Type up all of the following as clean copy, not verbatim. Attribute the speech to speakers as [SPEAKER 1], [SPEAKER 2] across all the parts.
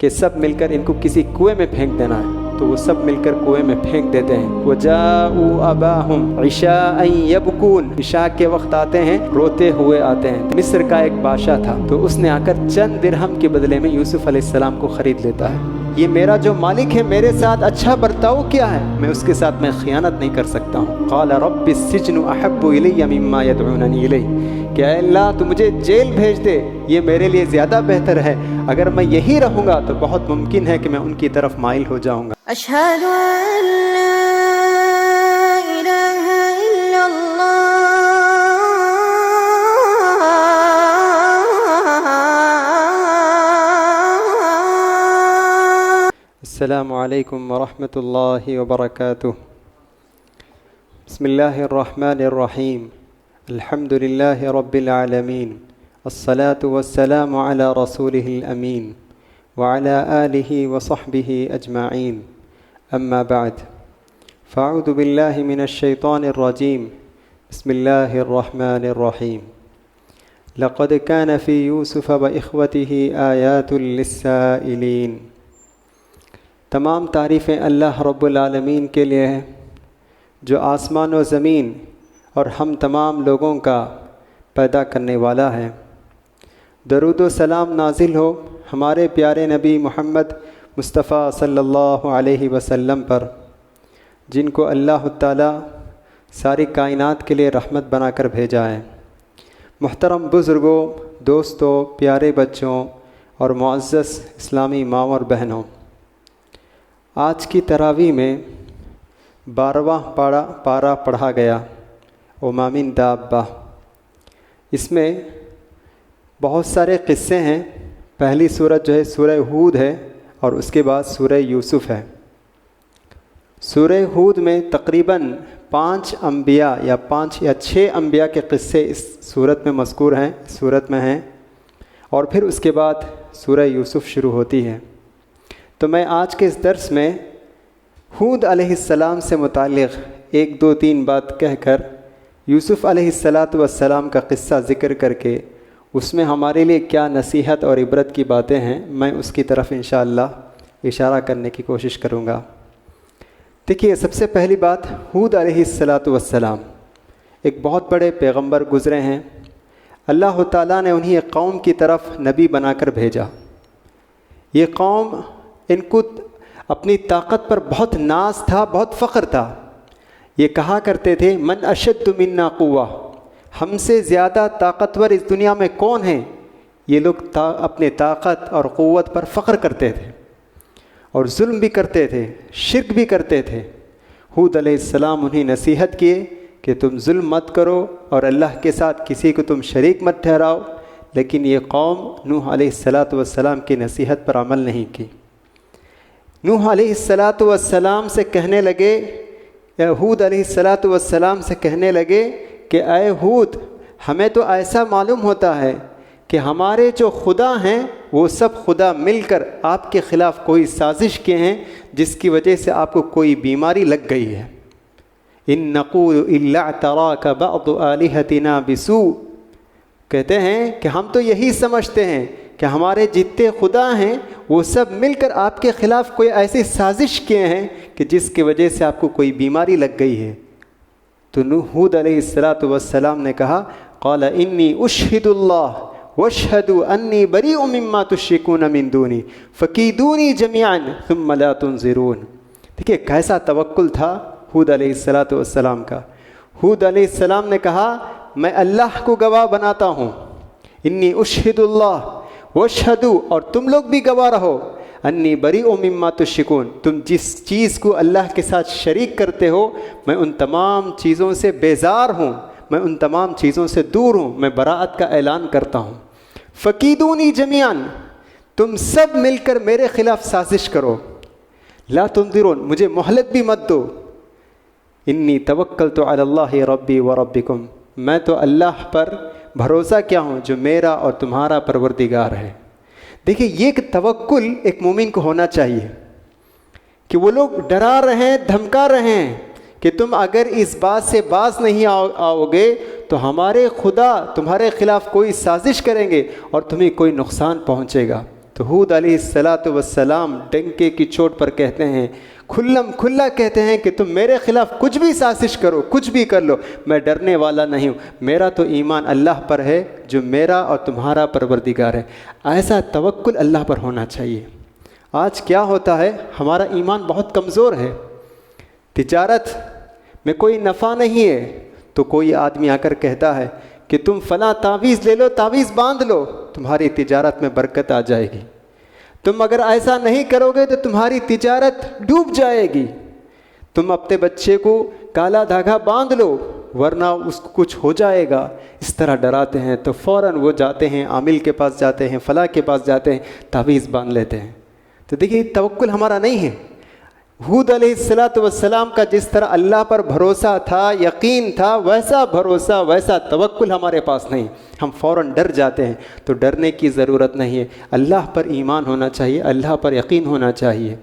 [SPEAKER 1] کہ سب مل کر ان کو کسی کنویں میں پھینک دینا ہے، تو وہ سب مل کر کنویں میں پھینک دیتے ہیں۔ وَجَاءُوا أَبَاهُمْ عِشَاءً يَبْكُونَ، عشاء کے وقت آتے ہیں، روتے ہوئے آتے ہیں۔ مصر کا ایک بادشاہ تھا، تو اس نے آ کر چند درہم کے بدلے میں یوسف علیہ السلام کو خرید لیتا ہے۔ یہ میرا جو مالک ہے میرے ساتھ اچھا برتاؤ کیا ہے، میں اس کے ساتھ میں خیانت نہیں کر سکتا ہوں۔ قال رب السجن احب الی مما يدعوننی الیہ، کہ اے اللہ تو مجھے جیل بھیج دے، یہ میرے لیے زیادہ بہتر ہے۔ اگر میں یہی رہوں گا تو بہت ممکن ہے کہ میں ان کی طرف مائل ہو جاؤں گا۔
[SPEAKER 2] اشہد ان لا الہ الا اللہ
[SPEAKER 1] السلام علیکم ورحمۃ اللہ وبرکاتہ۔ بسم اللہ الرحمن الرحیم، الحمد للہ رب العالمین، الصلاة والسلام علی رسولہ الامین وعلی آلہ وصحبہ اجمعین، اما بعد، فاعوذ باللہ من الشیطان الرجیم، بسم اللہ الرحمن الرحیم۔ لقد كان في يوسف وإخوته آیات للسائلین۔ تمام تعریفیں اللہ رب العالمین کے لیے ہیں، جو آسمان و زمین اور ہم تمام لوگوں کا پیدا کرنے والا ہے۔ درود و سلام نازل ہو ہمارے پیارے نبی محمد مصطفیٰ صلی اللہ علیہ وسلم پر، جن کو اللہ تعالیٰ ساری کائنات کے لیے رحمت بنا کر بھیجا ہے۔ محترم بزرگوں، دوستوں، پیارے بچوں اور معزز اسلامی ماں اور بہنوں، آج کی تراویح میں 12واں پارہ پڑھا گیا، وما من دابہ۔ اس میں بہت سارے قصے ہیں۔ پہلی سورت جو ہے سورہ ہود ہے، اور اس کے بعد سورہ یوسف ہے۔ سورہ ہود میں تقریباً 5 انبیاء یا 5 یا 6 انبیاء کے قصے اس سورت میں مذکور ہیں، سورت میں ہیں، اور پھر اس کے بعد سورہ یوسف شروع ہوتی ہے۔ تو میں آج کے اس درس میں ہود علیہ السلام سے متعلق 1 2 3 بات کہہ کر یوسف علیہ السلام کا قصہ ذکر کر کے اس میں ہمارے لیے کیا نصیحت اور عبرت کی باتیں ہیں، میں اس کی طرف انشاءاللہ اشارہ کرنے کی کوشش کروں گا۔ دیکھیے، سب سے پہلی بات، ہود علیہ السلام ایک بہت بڑے پیغمبر گزرے ہیں۔ اللہ تعالیٰ نے انہیں ایک قوم کی طرف نبی بنا کر بھیجا۔ یہ قوم، ان کو اپنی طاقت پر بہت ناز تھا، بہت فخر تھا۔ یہ کہا کرتے تھے من اشد منا قوہ، ہم سے زیادہ طاقتور اس دنیا میں کون ہیں؟ یہ لوگ اپنے طاقت اور قوت پر فخر کرتے تھے، اور ظلم بھی کرتے تھے، شرک بھی کرتے تھے۔ ہود علیہ السلام انہیں نصیحت کیے کہ تم ظلم مت کرو اور اللہ کے ساتھ کسی کو تم شریک مت ٹھہراؤ، لیکن یہ قوم نوح علیہ السلام کی نصیحت پر عمل نہیں کی۔ نوح علیہ السلام سے کہنے لگے، ہود علیہ السلام سے کہنے لگے کہ اے ہود، ہمیں تو ایسا معلوم ہوتا ہے کہ ہمارے جو خدا ہیں وہ سب خدا مل کر آپ کے خلاف کوئی سازش کیے ہیں، جس کی وجہ سے آپ کو کوئی بیماری لگ گئی ہے۔ ان نقول الا اعتراک بعض آلہتنا بسوء، کہتے ہیں کہ ہم تو یہی سمجھتے ہیں کہ ہمارے جتنے خدا ہیں وہ سب مل کر آپ کے خلاف کوئی ایسی سازش کیے ہیں کہ جس کی وجہ سے آپ کو کوئی بیماری لگ گئی ہے۔ تو ہود علیہ السلام نے کہا قال انی اشہد اللہ واشہدوا انی بریء مما تشرکون من دونی فکیدونی جمیعا ثم لا تنظرون۔ دیکھیے کیسا توکل تھا ہود علیہ السلام کا۔ ہود علیہ السلام نے کہا میں اللہ کو گواہ بناتا ہوں، انی اشہد اللہ واشہدوا، اور تم لوگ بھی گواہ رہو، انی بریء مما تشرکون، تم جس چیز کو اللہ کے ساتھ شریک کرتے ہو میں ان تمام چیزوں سے بیزار ہوں، میں ان تمام چیزوں سے دور ہوں، میں براءت کا اعلان کرتا ہوں۔ فکیدونی جمیعاً، تم سب مل کر میرے خلاف سازش کرو، لا تنظرون، مجھے مہلت بھی مت دو۔ انی توکلت علی اللہ ربی و ربکم، میں تو اللہ پر بھروسہ کیا ہوں جو میرا اور تمہارا پروردگار ہے۔ دیکھیے یہ ایک توکل ایک مومن کو ہونا چاہیے کہ وہ لوگ ڈرا رہے ہیں، دھمکا رہے ہیں کہ تم اگر اس بات سے باز نہیں آؤ گے تو ہمارے خدا تمہارے خلاف کوئی سازش کریں گے اور تمہیں کوئی نقصان پہنچے گا۔ تو حود علیہ الصلاۃ والسلام ڈنکے کی چوٹ پر کہتے ہیں، کھلم کھلا کہتے ہیں کہ تم میرے خلاف کچھ بھی سازش کرو، کچھ بھی کر لو، میں ڈرنے والا نہیں ہوں، میرا تو ایمان اللہ پر ہے جو میرا اور تمہارا پروردگار ہے۔ ایسا توکل اللہ پر ہونا چاہیے۔ آج کیا ہوتا ہے، ہمارا ایمان بہت کمزور ہے، تجارت میں کوئی نفع نہیں ہے تو کوئی آدمی آ کر کہتا ہے کہ تم فلاں تعویذ لے لو، تعویذ باندھ لو، تمہاری تجارت میں برکت آ جائے گی، تم اگر ایسا نہیں کرو گے تو تمہاری تجارت ڈوب جائے گی، تم اپنے بچے کو کالا دھاگا باندھ لو ورنہ اس کو کچھ ہو جائے گا، اس طرح ڈراتے ہیں۔ تو فوراً وہ جاتے ہیں، عامل کے پاس جاتے ہیں، فلاں کے پاس جاتے ہیں، تعویذ باندھ لیتے ہیں۔ تو دیکھیے توکل ہمارا نہیں ہے۔ حود علیہ الصلاۃ والسلام کا جس طرح اللہ پر بھروسہ تھا، یقین تھا، ویسا بھروسہ، ویسا توکل ہمارے پاس نہیں۔ ہم فوراً ڈر جاتے ہیں، تو ڈرنے کی ضرورت نہیں ہے، اللہ پر ایمان ہونا چاہیے، اللہ پر یقین ہونا چاہیے۔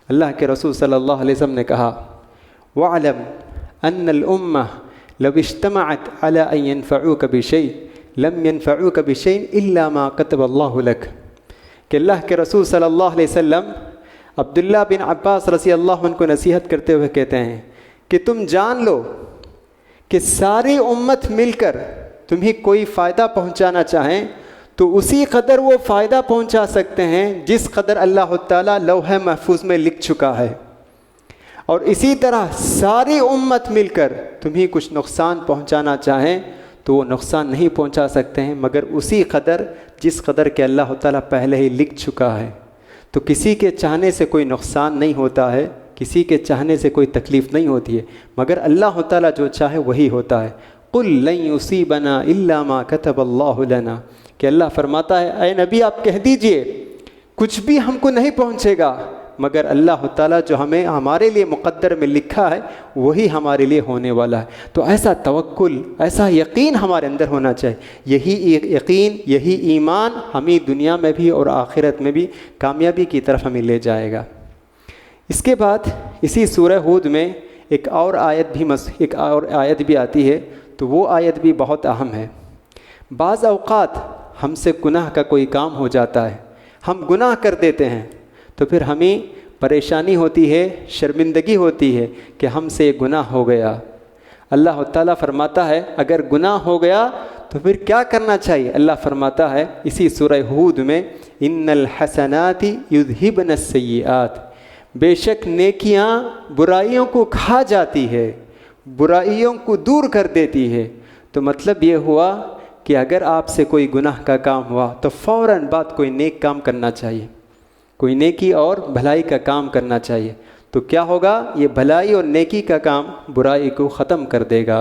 [SPEAKER 1] اللہ کے رسول صلی اللہ علیہ وسلم نے کہا، وَاعْلَمْ أَنَّ الْأُمَّةَ لَوْ اجْتَمَعَتْ عَلَىٰ أَن يَنفَعُوكَ بِشَيْءٍ لَمْ يَنفَعُوكَ بِشَيْءٍ إِلَّا مَا كَتَبَ اللَّهُ لَكَ، کہ اللہ کے رسول صلی اللہ علیہ وسلم عبداللہ بن عباس رضی اللہ عنہ کو نصیحت کرتے ہوئے کہتے ہیں کہ تم جان لو کہ ساری امت مل کر تمہیں کوئی فائدہ پہنچانا چاہیں تو اسی قدر وہ فائدہ پہنچا سکتے ہیں جس قدر اللہ تعالیٰ لوح محفوظ میں لکھ چکا ہے، اور اسی طرح ساری امت مل کر تمہیں کچھ نقصان پہنچانا چاہیں تو وہ نقصان نہیں پہنچا سکتے ہیں مگر اسی قدر جس قدر کہ اللہ تعالیٰ پہلے ہی لکھ چکا ہے۔ تو کسی کے چاہنے سے کوئی نقصان نہیں ہوتا ہے، کسی کے چاہنے سے کوئی تکلیف نہیں ہوتی ہے، مگر اللہ تعالیٰ جو چاہے وہی ہوتا ہے۔ قُلْ لَن يُصِيبَنَا إِلَّا مَا كَتَبَ اللَّهُ لَنَا، کہ اللہ فرماتا ہے اے نبی آپ کہہ دیجئے کچھ بھی ہم کو نہیں پہنچے گا مگر اللہ تعالیٰ جو ہمیں ہمارے لیے مقدر میں لکھا ہے وہی ہمارے لیے ہونے والا ہے۔ تو ایسا توکل، ایسا یقین ہمارے اندر ہونا چاہیے۔ یہی یقین، یہی ایمان ہمیں دنیا میں بھی اور آخرت میں بھی کامیابی کی طرف ہمیں لے جائے گا۔ اس کے بعد اسی سورہ ہود میں ایک اور آیت بھی آتی ہے، تو وہ آیت بھی بہت اہم ہے۔ بعض اوقات ہم سے گناہ کا کوئی کام ہو جاتا ہے، ہم گناہ کر دیتے ہیں، تو پھر ہمیں پریشانی ہوتی ہے، شرمندگی ہوتی ہے کہ ہم سے یہ گناہ ہو گیا۔ اللہ تعالیٰ فرماتا ہے اگر گناہ ہو گیا تو پھر کیا کرنا چاہیے؟ اللہ فرماتا ہے اسی سورہ ہود میں، ان الحسنات یذہبن السیئات، بے شک نیکیاں برائیوں کو کھا جاتی ہے، برائیوں کو دور کر دیتی ہے۔ تو مطلب یہ ہوا کہ اگر آپ سے کوئی گناہ کا کام ہوا تو فوراً بعد کوئی نیک کام کرنا چاہیے، کوئی نیکی اور بھلائی کا کام کرنا چاہیے۔ تو کیا ہوگا؟ یہ بھلائی اور نیکی کا کام برائی کو ختم کر دے گا۔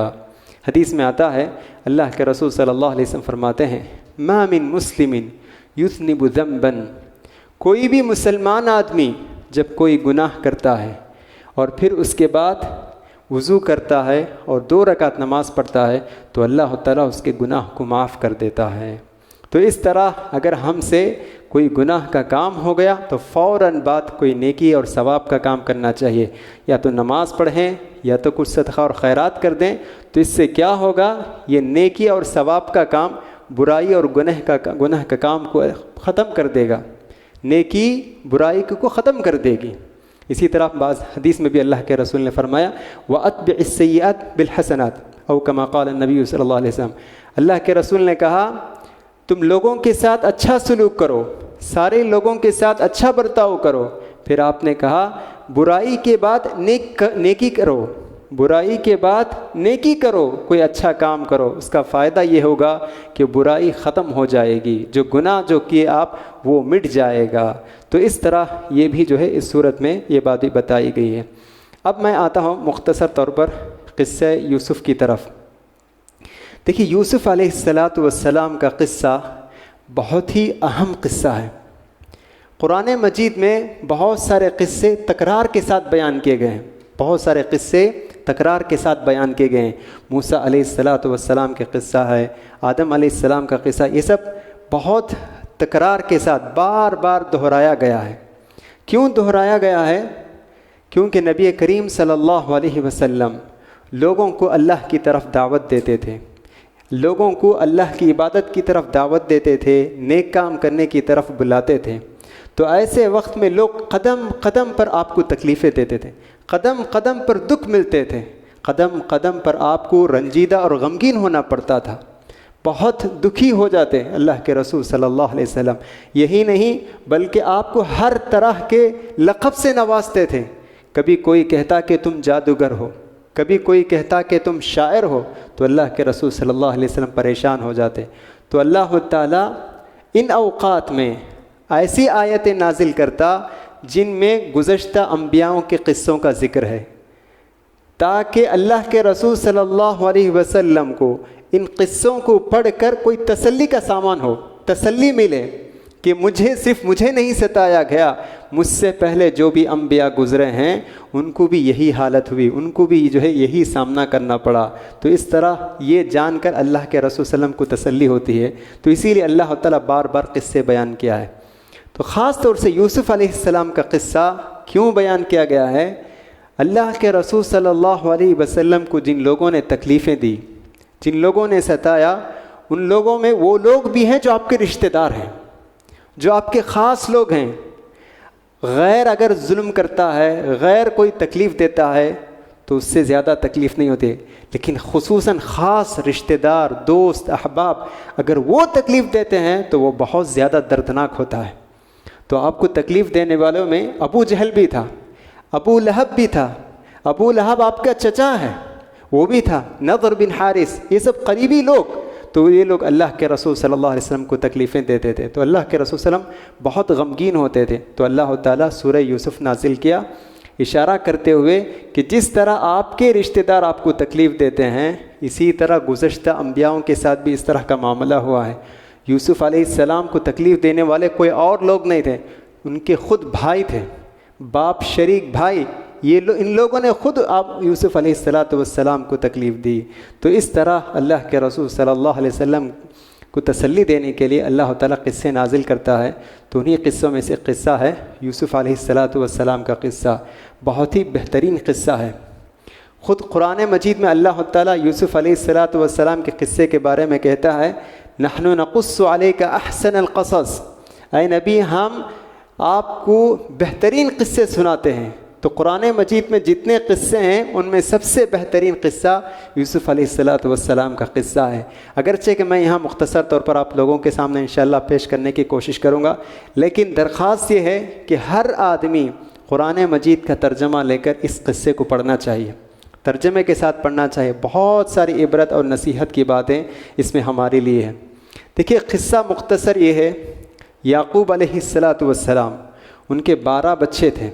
[SPEAKER 1] حدیث میں آتا ہے، اللہ کے رسول صلی اللہ علیہ وسلم فرماتے ہیں، ما من مسلم یذنب ذنبا، کوئی بھی مسلمان آدمی جب کوئی گناہ کرتا ہے اور پھر اس کے بعد وضو کرتا ہے اور 2 رکعت نماز پڑھتا ہے تو اللہ تعالیٰ اس کے گناہ کو معاف کر دیتا ہے۔ تو اس طرح اگر ہم سے کوئی گناہ کا کام ہو گیا تو فوراً بعد کوئی نیکی اور ثواب کا کام کرنا چاہیے، یا تو نماز پڑھیں یا تو کچھ صدقہ اور خیرات کر دیں۔ تو اس سے کیا ہوگا؟ یہ نیکی اور ثواب کا کام برائی اور گناہ کا کام کو ختم کر دے گا، نیکی برائی کو ختم کر دے گی۔ اسی طرح بعض حدیث میں بھی اللہ کے رسول نے فرمایا، وَأَتْبِعِ السَّيِّئَاتِ بِالْحَسَنَاتِ او کما قال النبی صلی اللہ علیہ وسلم، اللہ کے رسول نے کہا تم لوگوں کے ساتھ اچھا سلوک کرو، سارے لوگوں کے ساتھ اچھا برتاؤ کرو، پھر آپ نے کہا برائی کے بعد نیکی کرو، برائی کے بعد نیکی کرو، کوئی اچھا کام کرو، اس کا فائدہ یہ ہوگا کہ برائی ختم ہو جائے گی، جو گناہ جو کیے آپ وہ مٹ جائے گا۔ تو اس طرح یہ بھی جو ہے اس صورت میں یہ بات بھی بتائی گئی ہے۔ اب میں آتا ہوں مختصر طور پر قصہ یوسف کی طرف۔ دیکھیے یوسف علیہ السلام کا قصہ بہت ہی اہم قصہ ہے۔ قرآن مجید میں بہت سارے قصے تکرار کے ساتھ بیان کیے گئے ہیں، بہت سارے قصے تکرار کے ساتھ بیان کیے گئے ہیں۔ موسیٰ علیہ السلام کے قصہ ہے، آدم علیہ السلام کا قصہ، یہ سب بہت تکرار کے ساتھ بار بار دہرایا گیا ہے۔ کیوں دہرایا گیا ہے؟ کیونکہ نبی کریم صلی اللہ علیہ وسلم لوگوں کو اللہ کی طرف دعوت دیتے تھے، لوگوں کو اللہ کی عبادت کی طرف دعوت دیتے تھے، نیک کام کرنے کی طرف بلاتے تھے۔ تو ایسے وقت میں لوگ قدم قدم پر آپ کو تکلیفیں دیتے تھے، قدم قدم پر دکھ ملتے تھے، قدم قدم پر آپ کو رنجیدہ اور غمگین ہونا پڑتا تھا، بہت دکھی ہو جاتے اللہ کے رسول صلی اللہ علیہ وسلم۔ یہی نہیں بلکہ آپ کو ہر طرح کے لقب سے نوازتے تھے، کبھی کوئی کہتا کہ تم جادوگر ہو، کبھی کوئی کہتا کہ تم شاعر ہو، تو اللہ کے رسول صلی اللہ علیہ وسلم پریشان ہو جاتے۔ تو اللہ تعالیٰ ان اوقات میں ایسی آیتیں نازل کرتا جن میں گزشتہ انبیاؤں کے قصوں کا ذکر ہے، تاکہ اللہ کے رسول صلی اللہ علیہ وسلم کو ان قصوں کو پڑھ کر کوئی تسلی کا سامان ہو، تسلی ملے کہ صرف مجھے نہیں ستایا گیا، مجھ سے پہلے جو بھی انبیاء گزرے ہیں ان کو بھی یہی حالت ہوئی، ان کو بھی یہی سامنا کرنا پڑا۔ تو اس طرح یہ جان کر اللہ کے رسول صلی اللہ علیہ وسلم کو تسلی ہوتی ہے۔ تو اسی لیے اللہ تعالیٰ بار بار قصے بیان کیا ہے۔ تو خاص طور سے یوسف علیہ السلام کا قصہ کیوں بیان کیا گیا ہے؟ اللہ کے رسول صلی اللہ علیہ وسلم کو جن لوگوں نے تکلیفیں دی، جن لوگوں نے ستایا، ان لوگوں میں وہ لوگ بھی ہیں جو آپ کے رشتہ دار ہیں، جو آپ کے خاص لوگ ہیں۔ غیر اگر ظلم کرتا ہے، غیر کوئی تکلیف دیتا ہے تو اس سے زیادہ تکلیف نہیں ہوتی، لیکن خصوصاً خاص رشتہ دار، دوست، احباب اگر وہ تکلیف دیتے ہیں تو وہ بہت زیادہ دردناک ہوتا ہے۔ تو آپ کو تکلیف دینے والوں میں ابو جہل بھی تھا، ابو لہب بھی تھا، ابو لہب آپ کا چچا ہے وہ بھی تھا، نضر بن حارث، یہ سب قریبی لوگ۔ تو یہ لوگ اللہ کے رسول صلی اللہ علیہ وسلم کو تکلیفیں دیتے تھے، تو اللہ کے رسول صلی اللہ علیہ وسلم بہت غمگین ہوتے تھے۔ تو اللہ تعالیٰ سورہ یوسف نازل کیا، اشارہ کرتے ہوئے کہ جس طرح آپ کے رشتہ دار آپ کو تکلیف دیتے ہیں، اسی طرح گزشتہ انبیاؤں کے ساتھ بھی اس طرح کا معاملہ ہوا ہے۔ یوسف علیہ السلام کو تکلیف دینے والے کوئی اور لوگ نہیں تھے، ان کے خود بھائی تھے، باپ شریک بھائی، ان لوگوں نے خود آپ یوسف علیہ السلام کو تکلیف دی۔ تو اس طرح اللہ کے رسول صلی اللہ علیہ وسلم کو تسلی دینے کے لیے اللہ تعالیٰ قصے نازل کرتا ہے۔ تو انہی قصوں میں سے قصہ ہے یوسف علیہ السلام کا قصہ، بہت ہی بہترین قصہ ہے۔ خود قرآن مجید میں اللہ تعالیٰ یوسف علیہ السلام کے قصے کے بارے میں کہتا ہے، نحن نقص علیک احسن القصص، اے نبی ہم آپ کو بہترین قصے سناتے ہیں۔ تو قرآن مجید میں جتنے قصے ہیں ان میں سب سے بہترین قصہ یوسف علیہ السلام کا قصہ ہے، اگرچہ کہ میں یہاں مختصر طور پر آپ لوگوں کے سامنے انشاءاللہ پیش کرنے کی کوشش کروں گا، لیکن درخواست یہ ہے کہ ہر آدمی قرآن مجید کا ترجمہ لے کر اس قصے کو پڑھنا چاہیے، ترجمے کے ساتھ پڑھنا چاہیے، بہت ساری عبرت اور نصیحت کی باتیں اس میں ہمارے لیے ہیں۔ دیکھیے قصہ مختصر یہ ہے، یعقوب علیہ السلام ان کے 12 بچے تھے،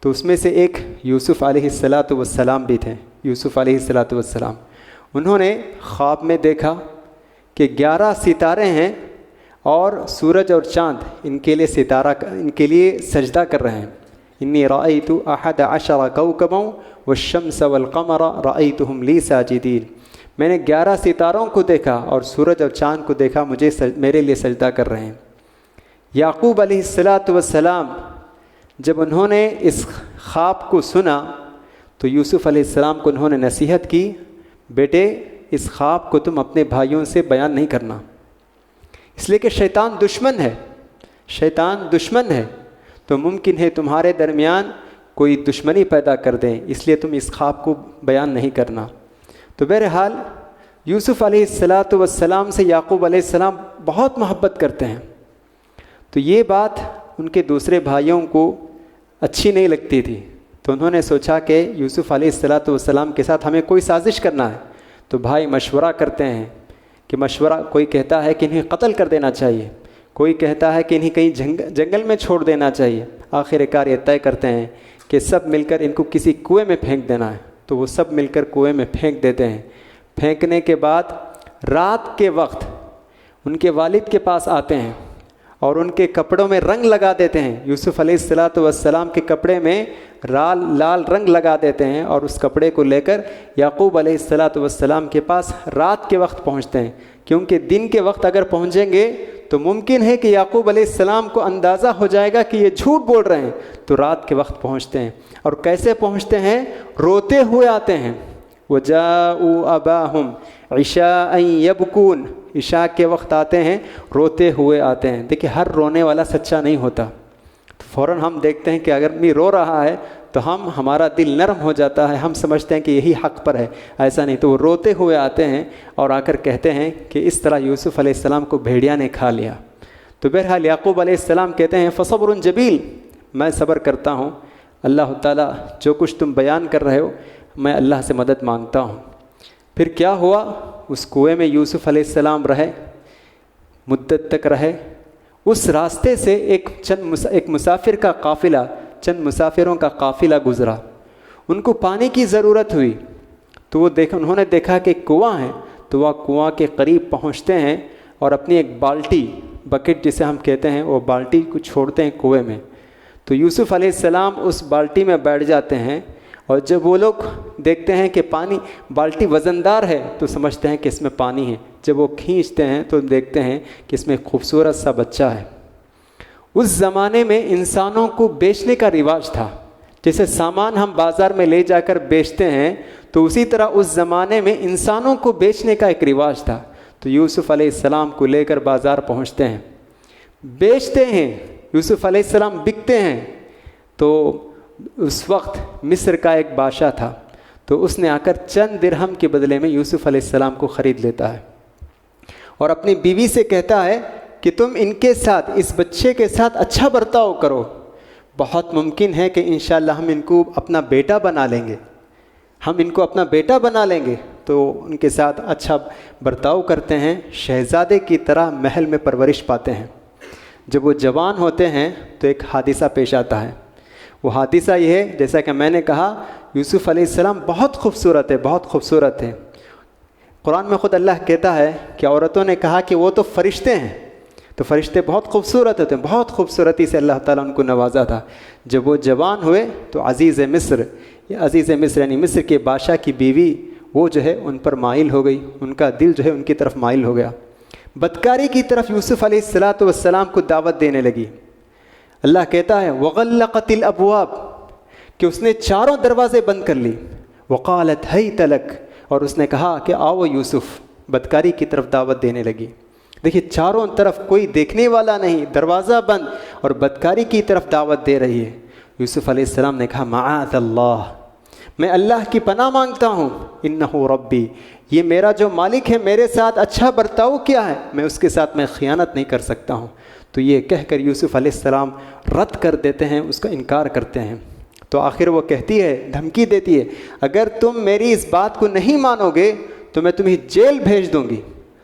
[SPEAKER 1] تو اس میں سے ایک یوسف علیہ السلام بھی تھے۔ یوسف علیہ السلام انہوں نے خواب میں دیکھا کہ 11 ستارے ہیں اور سورج اور چاند ان کے لیے سجدہ کر رہے ہیں۔ انی رأیت 11 کوكبا والشمس والقمر رأیتهم لی ساجدین، میں نے 11 ستاروں کو دیکھا اور سورج اور چاند کو دیکھا، میرے لیے سجدہ کر رہے ہیں۔ یعقوب علیہ السلام جب انہوں نے اس خواب کو سنا تو یوسف علیہ السلام کو انہوں نے نصیحت کی، بیٹے اس خواب کو تم اپنے بھائیوں سے بیان نہیں کرنا، اس لیے کہ شیطان دشمن ہے، تو ممکن ہے تمہارے درمیان کوئی دشمنی پیدا کر دیں، اس لیے تم اس خواب کو بیان نہیں کرنا۔ تو بہرحال یوسف علیہ السلام سے یعقوب علیہ السلام بہت محبت کرتے ہیں، تو یہ بات ان کے دوسرے بھائیوں کو اچھی نہیں لگتی تھی، تو انہوں نے سوچا کہ یوسف علیہ السلام کے ساتھ ہمیں کوئی سازش کرنا ہے۔ تو بھائی مشورہ کرتے ہیں کہ کوئی کہتا ہے کہ انہیں قتل کر دینا چاہیے، کوئی کہتا ہے کہ انہیں کہیں جنگل میں چھوڑ دینا چاہیے۔ آخر کار یہ طے کرتے ہیں کہ سب مل کر ان کو کسی کنویں میں پھینک دینا ہے، تو وہ سب مل کر کنویں میں پھینک دیتے ہیں۔ پھینکنے کے بعد رات کے وقت ان کے والد کے پاس آتے ہیں اور ان کے کپڑوں میں رنگ لگا دیتے ہیں، یوسف علیہ السلام کے کپڑے میں لال رنگ لگا دیتے ہیں، اور اس کپڑے کو لے کر یعقوب علیہ السلام کے پاس رات کے وقت پہنچتے ہیں، کیونکہ دن کے وقت اگر پہنچیں گے تو ممکن ہے کہ یعقوب علیہ السلام کو اندازہ ہو جائے گا کہ یہ جھوٹ بول رہے ہیں، تو رات کے وقت پہنچتے ہیں۔ اور کیسے پہنچتے ہیں؟ روتے ہوئے آتے ہیں، وَجَاءُوا أَبَاهُمْ عشاء یبکون، عشاء کے وقت آتے ہیں روتے ہوئے آتے ہیں۔ دیکھیے ہر رونے والا سچا نہیں ہوتا، تو فوراً ہم دیکھتے ہیں کہ اگر میں رو رہا ہے تو ہمارا دل نرم ہو جاتا ہے، ہم سمجھتے ہیں کہ یہی حق پر ہے، ایسا نہیں۔ تو وہ روتے ہوئے آتے ہیں اور آ کر کہتے ہیں کہ اس طرح یوسف علیہ السلام کو بھیڑیا نے کھا لیا۔ تو بہرحال یعقوب علیہ السلام کہتے ہیں فصبر جمیل، میں صبر کرتا ہوں، اللہ تعالیٰ جو کچھ تم بیان کر رہے ہو میں اللہ سے مدد مانگتا ہوں۔ پھر کیا ہوا؟ اس کنویں میں یوسف علیہ السلام رہے، مدت تک رہے۔ اس راستے سے ایک مسافر کا قافلہ، چند مسافروں کا قافلہ گزرا، ان کو پانی کی ضرورت ہوئی، تو انہوں نے دیکھا کہ کنواں ہے، تو وہ کنواں کے قریب پہنچتے ہیں اور اپنی ایک بالٹی، بکٹ جسے ہم کہتے ہیں، وہ بالٹی کو چھوڑتے ہیں کنویں میں۔ تو یوسف علیہ السلام اس بالٹی میں بیٹھ جاتے ہیں، اور جب وہ لوگ دیکھتے ہیں کہ بالٹی وزندار ہے تو سمجھتے ہیں کہ اس میں پانی ہے۔ جب وہ کھینچتے ہیں تو دیکھتے ہیں کہ اس میں ایک خوبصورت سا بچہ ہے۔ اس زمانے میں انسانوں کو بیچنے کا رواج تھا، جیسے سامان ہم بازار میں لے جا کر بیچتے ہیں، تو اسی طرح اس زمانے میں انسانوں کو بیچنے کا ایک رواج تھا۔ تو یوسف علیہ السلام کو لے کر بازار پہنچتے ہیں، بیچتے ہیں، یوسف علیہ السلام بکتے ہیں۔ تو اس وقت مصر کا ایک بادشاہ تھا، تو اس نے آ کر چند درہم کے بدلے میں یوسف علیہ السلام کو خرید لیتا ہے، اور اپنی بیوی سے کہتا ہے کہ تم ان کے ساتھ، اس بچے کے ساتھ اچھا برتاؤ کرو، بہت ممکن ہے کہ انشاءاللہ ہم ان کو اپنا بیٹا بنا لیں گے، ہم ان کو اپنا بیٹا بنا لیں گے۔ تو ان کے ساتھ اچھا برتاؤ کرتے ہیں، شہزادے کی طرح محل میں پرورش پاتے ہیں۔ جب وہ جوان ہوتے ہیں تو ایک حادثہ پیش آتا ہے۔ وہ حادثہ یہ ہے، جیسا کہ میں نے کہا، یوسف علیہ السلام بہت خوبصورت ہے، بہت خوبصورت ہے۔ قرآن میں خود اللہ کہتا ہے کہ عورتوں نے کہا کہ وہ تو فرشتے ہیں، تو فرشتے بہت خوبصورت ہوتے ہیں، بہت خوبصورتی سے اللہ تعالیٰ ان کو نوازا تھا۔ جب وہ جوان ہوئے تو عزیز مصر یعنی مصر کے بادشاہ کی بیوی، وہ جو ہے ان پر مائل ہو گئی، ان کا دل جو ہے ان کی طرف مائل ہو گیا، بدکاری کی طرف یوسف علیہ السلام کو دعوت دینے لگی۔ اللہ کہتا ہے وغلقت الابواب، کہ اس نے چاروں دروازے بند کر لی، وقالت ہیت لک، اور اس نے کہا کہ آؤ یوسف، بدکاری کی طرف دعوت دینے لگی۔ دیکھیے چاروں طرف کوئی دیکھنے والا نہیں، دروازہ بند، اور بدکاری کی طرف دعوت دے رہی ہے۔ یوسف علیہ السلام نے کہا معاذ اللہ، میں اللہ کی پناہ مانگتا ہوں، انہ ربی، یہ میرا جو مالک ہے میرے ساتھ اچھا برتاؤ کیا ہے، میں اس کے ساتھ میں خیانت نہیں کر سکتا ہوں۔ تو یہ کہہ کر یوسف علیہ السلام رد کر دیتے ہیں، اس کا انکار کرتے ہیں۔ تو آخر وہ کہتی ہے، دھمکی دیتی ہے، اگر تم میری اس بات کو نہیں مانو گے تو میں تمہیں جیل بھیج دوں گی۔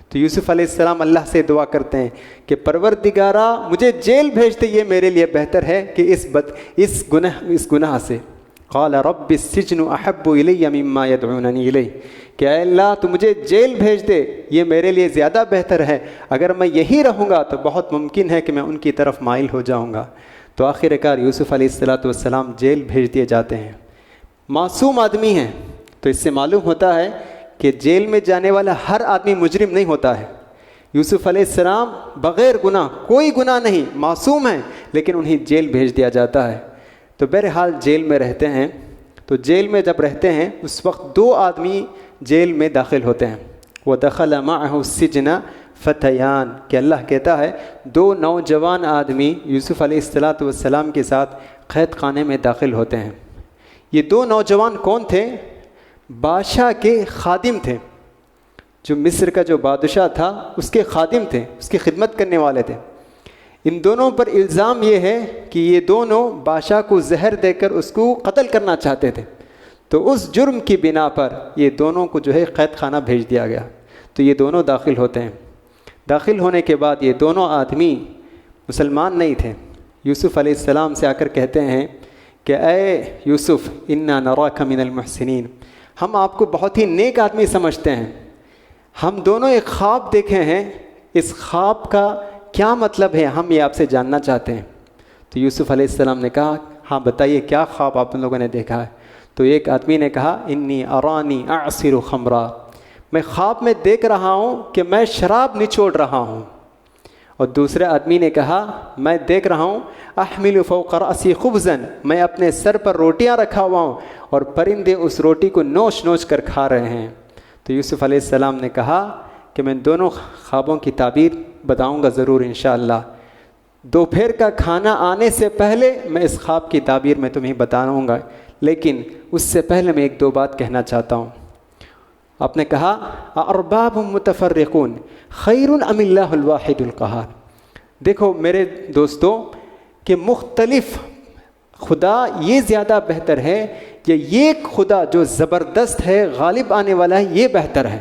[SPEAKER 1] تو یوسف علیہ السلام اللہ سے دعا کرتے ہیں کہ پروردگارا مجھے جیل بھیجتے، یہ میرے لیے بہتر ہے کہ اس گناہ سے۔ قال رب السجن احب الی مما یدعوننی الیہ، کہ اے اللہ تو مجھے جیل بھیج دے، یہ میرے لیے زیادہ بہتر ہے، اگر میں یہی رہوں گا تو بہت ممکن ہے کہ میں ان کی طرف مائل ہو جاؤں گا۔ تو آخر کار یوسف علیہ السلام جیل بھیج دیے جاتے ہیں۔ معصوم آدمی ہیں، تو اس سے معلوم ہوتا ہے کہ جیل میں جانے والا ہر آدمی مجرم نہیں ہوتا ہے۔ یوسف علیہ السلام بغیر گناہ، کوئی گناہ نہیں، معصوم ہیں، لیکن انہیں جیل بھیج دیا جاتا ہے۔ تو بہرحال جیل میں رہتے ہیں۔ تو جیل میں جب رہتے ہیں اس وقت دو آدمی جیل میں داخل ہوتے ہیں، وَدَخَلَ مَعَهُ السِّجْنَ فَتَيَانِ، کہ اللہ کہتا ہے دو نوجوان آدمی یوسف علیہ السلام کے ساتھ قید خانے میں داخل ہوتے ہیں۔ یہ دو نوجوان کون تھے؟ بادشاہ کے خادم تھے، جو مصر کا جو بادشاہ تھا اس کے خادم تھے، اس کی خدمت کرنے والے تھے۔ ان دونوں پر الزام یہ ہے کہ یہ دونوں بادشاہ کو زہر دے کر اس کو قتل کرنا چاہتے تھے۔ تو اس جرم کی بنا پر یہ دونوں کو جو ہے قید خانہ بھیج دیا گیا۔ تو یہ دونوں داخل ہوتے ہیں۔ داخل ہونے کے بعد یہ دونوں آدمی مسلمان نہیں تھے۔ یوسف علیہ السلام سے آ کر کہتے ہیں کہ اے یوسف انا نراک من المحسنین، ہم آپ کو بہت ہی نیک آدمی سمجھتے ہیں، ہم دونوں ایک خواب دیکھے ہیں، اس خواب کا کیا مطلب ہے ہم یہ آپ سے جاننا چاہتے ہیں۔ تو یوسف علیہ السلام نے کہا ہاں بتائیے کیا خواب آپ لوگوں نے دیکھا ہے۔ تو ایک آدمی نے کہا انی ارانی اعصر خمرا، میں خواب میں دیکھ رہا ہوں کہ میں شراب نچوڑ رہا ہوں۔ اور دوسرے آدمی نے کہا میں دیکھ رہا ہوں احمل فوق رأسی خبزا، میں اپنے سر پر روٹیاں رکھا ہوا ہوں اور پرندے اس روٹی کو نوچ نوچ کر کھا رہے ہیں۔ تو یوسف علیہ السلام نے کہا کہ میں دونوں خوابوں کی تعبیر بتاؤں گا ضرور انشاءاللہ، دوپہر کا کھانا آنے سے پہلے میں اس خواب کی تعبیر میں تمہیں بتاؤں گا، لیکن اس سے پہلے میں ایک دو بات کہنا چاہتا ہوں۔ آپ نے کہا ارباب متفرقون خیر ام اللہ الواحد القہار۔ دیکھو میرے دوستوں کہ مختلف خدا یہ زیادہ بہتر ہے یا یہ خدا جو زبردست ہے، غالب آنے والا ہے، یہ بہتر ہے؟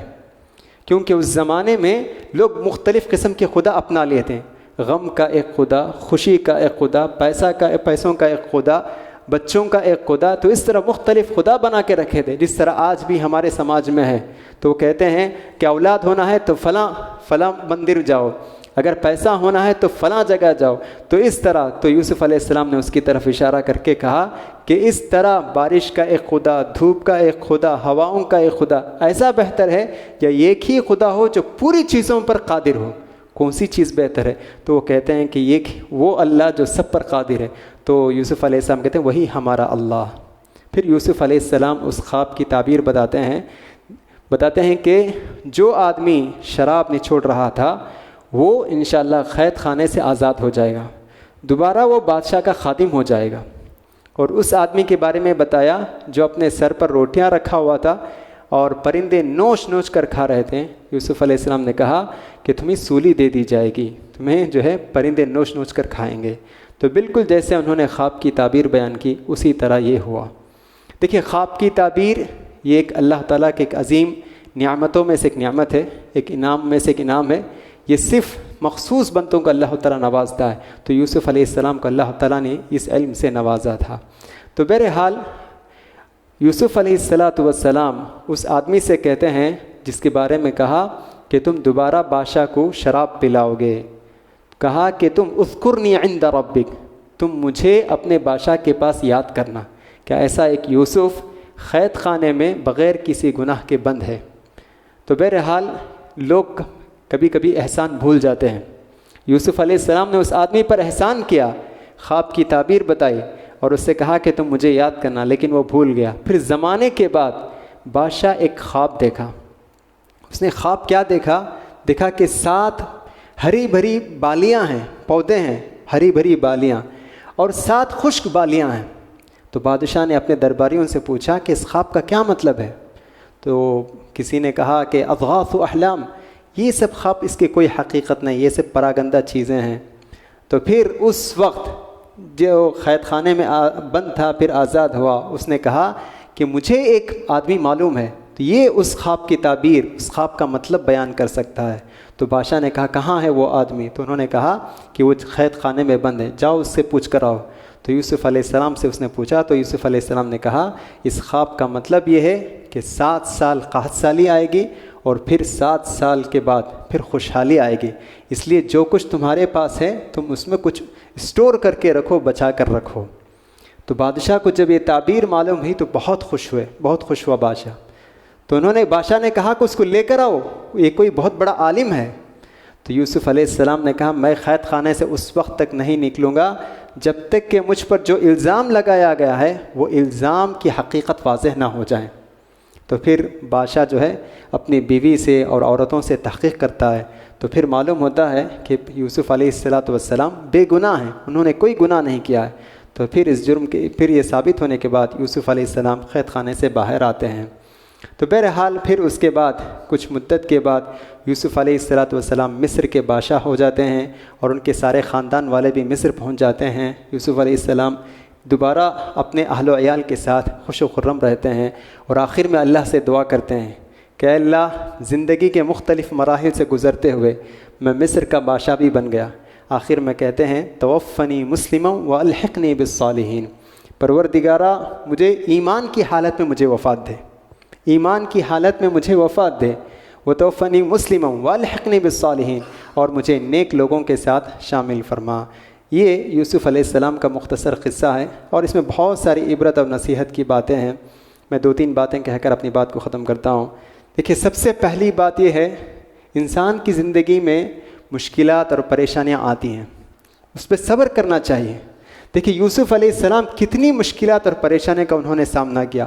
[SPEAKER 1] کیونکہ اس زمانے میں لوگ مختلف قسم کے خدا اپنا لیتے ہیں، غم کا ایک خدا، خوشی کا ایک خدا، پیسوں کا ایک خدا، بچوں کا ایک خدا، تو اس طرح مختلف خدا بنا کے رکھے تھے، جس طرح آج بھی ہمارے سماج میں ہے۔ تو وہ کہتے ہیں کہ اولاد ہونا ہے تو فلاں مندر جاؤ، اگر پیسہ ہونا ہے تو فلاں جگہ جاؤ۔ تو اس طرح تو یوسف علیہ السلام نے اس کی طرف اشارہ کر کے کہا کہ اس طرح بارش کا ایک خدا، دھوپ کا ایک خدا، ہواؤں کا ایک خدا، ایسا بہتر ہے یا ایک ہی خدا ہو جو پوری چیزوں پر قادر ہو؟ کون سی چیز بہتر ہے؟ تو وہ کہتے ہیں کہ وہ اللہ جو سب پر قادر ہے۔ تو یوسف علیہ السلام کہتے ہیں وہی ہمارا اللہ۔ پھر یوسف علیہ السلام اس خواب کی تعبیر بتاتے ہیں کہ جو آدمی شراب نچوڑ رہا تھا وہ انشاءاللہ قید خانے سے آزاد ہو جائے گا، دوبارہ وہ بادشاہ کا خادم ہو جائے گا۔ اور اس آدمی کے بارے میں بتایا جو اپنے سر پر روٹیاں رکھا ہوا تھا اور پرندے نوچ نوچ کر کھا رہے تھے۔ یوسف علیہ السلام نے کہا کہ تمہیں سولی دے دی جائے گی، تمہیں جو ہے پرندے نوچ نوچ کر کھائیں گے۔ تو بالکل جیسے انہوں نے خواب کی تعبیر بیان کی اسی طرح یہ ہوا۔ دیکھیے خواب کی تعبیر یہ ایک اللہ تعالیٰ کے ایک عظیم نعمتوں میں سے ایک نعمت ہے، ایک انعام میں سے ایک انعام ہے۔ یہ صرف مخصوص بندوں کو اللہ تعالیٰ نوازتا ہے، تو یوسف علیہ السلام کو اللہ تعالیٰ نے اس علم سے نوازا تھا۔ تو بہرحال یوسف علیہ السلام اس آدمی سے کہتے ہیں جس کے بارے میں کہا کہ تم دوبارہ بادشاہ کو شراب پلاؤ گے، کہا کہ تم اذکرنی عند ربک، تم مجھے اپنے بادشاہ کے پاس یاد کرنا۔ کیا ایسا ایک یوسف قید خانے میں بغیر کسی گناہ کے بند ہے؟ تو بہرحال لوگ کبھی کبھی احسان بھول جاتے ہیں۔ یوسف علیہ السلام نے اس آدمی پر احسان کیا، خواب کی تعبیر بتائی اور اس سے کہا کہ تم مجھے یاد کرنا، لیکن وہ بھول گیا۔ پھر زمانے کے بعد بادشاہ ایک خواب دیکھا۔ اس نے خواب کیا دیکھا کہ 7 ہری بھری بالیاں ہیں، پودے ہیں، ہری بھری بالیاں، اور 7 خشک بالیاں ہیں۔ تو بادشاہ نے اپنے درباریوں سے پوچھا کہ اس خواب کا کیا مطلب ہے؟ تو کسی نے کہا کہ اضغاث احلام، یہ سب خواب، اس کی کوئی حقیقت نہیں، یہ سب پراگندہ چیزیں ہیں۔ تو پھر اس وقت جو قید خانے میں بند تھا پھر آزاد ہوا، اس نے کہا کہ مجھے ایک آدمی معلوم ہے، تو یہ اس خواب کی تعبیر، اس خواب کا مطلب بیان کر سکتا ہے۔ تو بادشاہ نے کہا کہاں ہے وہ آدمی؟ تو انہوں نے کہا کہ وہ قید خانے میں بند ہے، جاؤ اس سے پوچھ کر آؤ۔ تو یوسف علیہ السلام سے اس نے پوچھا، تو یوسف علیہ السلام نے کہا اس خواب کا مطلب یہ ہے کہ 7 سال قحط سالی آئے گی اور پھر 7 سال کے بعد پھر خوشحالی آئے گی، اس لیے جو کچھ تمہارے پاس ہے تم اس میں کچھ اسٹور کر کے رکھو، بچا کر رکھو۔ تو بادشاہ کو جب یہ تعبیر معلوم ہوئی تو بہت خوش ہوا بادشاہ۔ تو بادشاہ نے کہا کہ اس کو لے کر آؤ، یہ کوئی بہت بڑا عالم ہے۔ تو یوسف علیہ السلام نے کہا میں قید خانے سے اس وقت تک نہیں نکلوں گا جب تک کہ مجھ پر جو الزام لگایا گیا ہے وہ الزام کی حقیقت واضح نہ ہو جائے۔ تو پھر بادشاہ جو ہے اپنی بیوی سے اور عورتوں سے تحقیق کرتا ہے، تو پھر معلوم ہوتا ہے کہ یوسف علیہ السلام بے گناہ ہیں، انہوں نے کوئی گناہ نہیں کیا ہے۔ تو پھر اس جرم کے پھر یہ ثابت ہونے کے بعد یوسف علیہ السلام قید خانے سے باہر آتے ہیں۔ تو بہرحال پھر اس کے بعد کچھ مدت کے بعد یوسف علیہ السلام مصر کے بادشاہ ہو جاتے ہیں اور ان کے سارے خاندان والے بھی مصر پہنچ جاتے ہیں۔ یوسف علیہ السلام دوبارہ اپنے اہل و عیال کے ساتھ خوش و خرم رہتے ہیں اور آخر میں اللہ سے دعا کرتے ہیں کہ اے اللہ، زندگی کے مختلف مراحل سے گزرتے ہوئے میں مصر کا بادشاہ بھی بن گیا، آخر میں کہتے ہیں توفنی مسلما والحقنی بالصالحین، پروردگارا مجھے ایمان کی حالت میں مجھے وفات دے، ایمان کی حالت میں مجھے وفات دے، وتوفنی مسلما والحقنی بالصالحین، اور مجھے نیک لوگوں کے ساتھ شامل فرما۔ یہ یوسف علیہ السلام کا مختصر قصہ ہے اور اس میں بہت ساری عبرت اور نصیحت کی باتیں ہیں۔ میں 2-3 باتیں کہہ کر اپنی بات کو ختم کرتا ہوں۔ دیکھیے سب سے پہلی بات یہ ہے، انسان کی زندگی میں مشکلات اور پریشانیاں آتی ہیں، اس پہ صبر کرنا چاہیے۔ دیکھیے یوسف علیہ السلام کتنی مشکلات اور پریشانیوں کا انہوں نے سامنا کیا،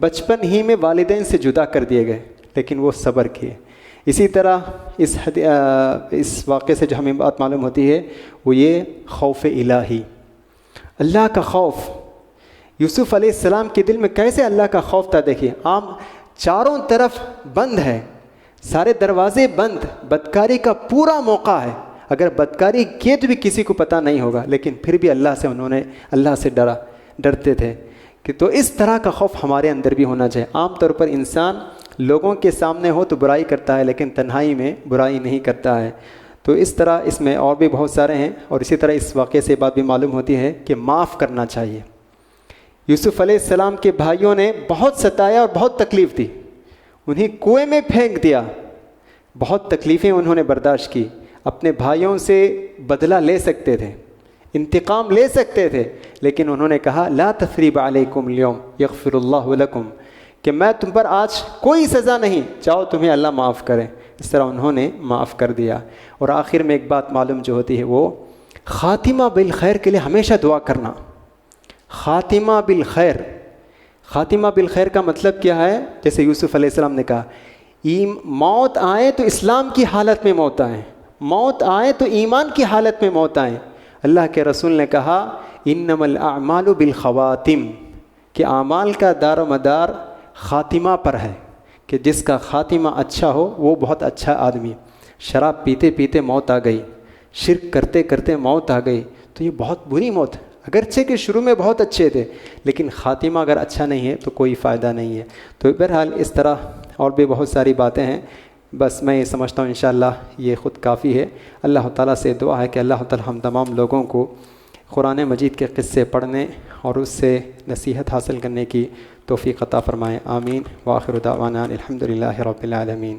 [SPEAKER 1] بچپن ہی میں والدین سے جدا کر دیے گئے، لیکن وہ صبر کیے۔ اسی طرح اس واقعے سے جو ہمیں بات معلوم ہوتی ہے وہ یہ خوف الہی، اللہ کا خوف۔ یوسف علیہ السلام کے دل میں کیسے اللہ کا خوف تھا، دیکھیے عام چاروں طرف بند ہے، سارے دروازے بند، بدکاری کا پورا موقع ہے، اگر بدکاری کیے تو بھی کسی کو پتہ نہیں ہوگا، لیکن پھر بھی اللہ سے ڈرتے تھے۔ کہ تو اس طرح کا خوف ہمارے اندر بھی ہونا چاہیے۔ عام طور پر انسان لوگوں کے سامنے ہو تو برائی کرتا ہے، لیکن تنہائی میں برائی نہیں کرتا ہے۔ تو اس طرح اس میں اور بھی بہت سارے ہیں، اور اسی طرح اس واقعے سے بات بھی معلوم ہوتی ہے کہ معاف کرنا چاہیے۔ یوسف علیہ السلام کے بھائیوں نے بہت ستایا اور بہت تکلیف دی، انہیں کنویں میں پھینک دیا، بہت تکلیفیں انہوں نے برداشت کی، اپنے بھائیوں سے بدلہ لے سکتے تھے، انتقام لے سکتے تھے، لیکن انہوں نے کہا لا تثریب علیکم اليوم یغفر اللہ لکم، کہ میں تم پر آج کوئی سزا نہیں، چاہو تمہیں اللہ معاف کرے۔ اس طرح انہوں نے معاف کر دیا۔ اور آخر میں ایک بات معلوم جو ہوتی ہے وہ خاتمہ بالخیر کے لیے ہمیشہ دعا کرنا۔ خاتمہ بالخیر، خاتمہ بالخیر کا مطلب کیا ہے؟ جیسے یوسف علیہ السلام نے کہا موت آئے تو اسلام کی حالت میں موت آئے، موت آئے تو ایمان کی حالت میں موت آئے۔ اللہ کے رسول نے کہا انما الاعمال بالخواتم، کہ اعمال کا دار و مدار خاتمہ پر ہے، کہ جس کا خاتمہ اچھا ہو وہ بہت اچھا آدمی۔ شراب پیتے پیتے موت آ گئی، شرک کرتے کرتے موت آ گئی، تو یہ بہت بری موت ہے، اگرچہ کہ شروع میں بہت اچھے تھے لیکن خاتمہ اگر اچھا نہیں ہے تو کوئی فائدہ نہیں ہے۔ تو بہرحال اس طرح اور بھی بہت ساری باتیں ہیں، بس میں یہ سمجھتا ہوں انشاءاللہ یہ خود کافی ہے۔ اللہ تعالیٰ سے دعا ہے کہ اللہ تعالیٰ ہم تمام لوگوں کو قرآن مجید کے قصے پڑھنے اور اس سے نصیحت حاصل کرنے کی توفیق عطا فرمائے، آمین۔ وآخر دعوانا الحمدللہ رب العالمین۔